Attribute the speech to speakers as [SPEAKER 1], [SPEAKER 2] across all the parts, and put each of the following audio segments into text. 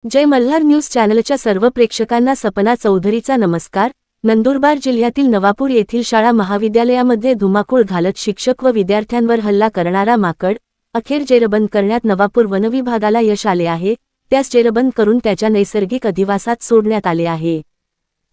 [SPEAKER 1] जय Malhar news चॅनलच्या सर्व प्रेक्षकांना सपना चौधरीचा नमस्कार। नंदुरबार जिल्ह्यातील नवापूर येथील शाळा महाविद्यालयामध्ये धुमाकूळ घालत शिक्षक व विद्यार्थ्यांवर हल्ला करणारा माकड अखेर जेरबंद करण्यात नवापूर वनविभागाला यश आले आहे। त्यास जेरबंद करून त्याच्या नैसर्गिक अधिवासात सोडण्यात आले आहे।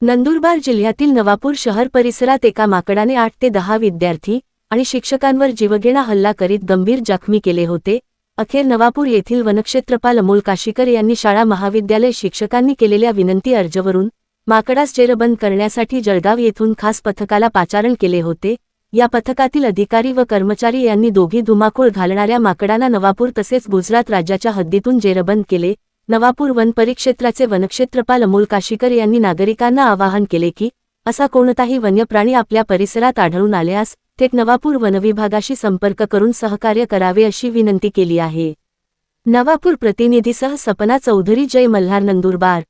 [SPEAKER 1] नंदुरबार जिल्ह्यातील नवापूर शहर परिसरात एका माकडाने 8 ते 10 विद्यार्थी आणि शिक्षकांवर जीवघेणा हल्ला करीत गंभीर जखमी केले होते। अखेर नवापूर येथील वनक्षेत्रपाल अमोल काशीकर यांनी शाळा महाविद्यालय शिक्षकांनी केलेल्या विनंती अर्जावरून माकडास जेरबंद करण्यासाठी जळगाव येथून खास पथकाला पाचारण केले होते। या पथकातील अधिकारी व कर्मचारी यांनी दोघी धुमाकूळ घालणाऱ्या माकडांना नवापूर तसेच गुजरात राज्याच्या हद्दीतून जेरबंद केले। नवापूर वन परिक्षेत्राचे वनक्षेत्रपाल अमोल काशीकर यांनी नागरिकांना आवाहन केले की असा कोणताही वन्यप्राणी आपल्या परिसरात आढळून आल्यास थेट नवापूर वनविभागाशी संपर्क करून सहकार्य करावे अशी विनंती केली आहे। नवापूर प्रतिनिधीसह सपना चौधरी, जय मल्हार, नंदुरबार।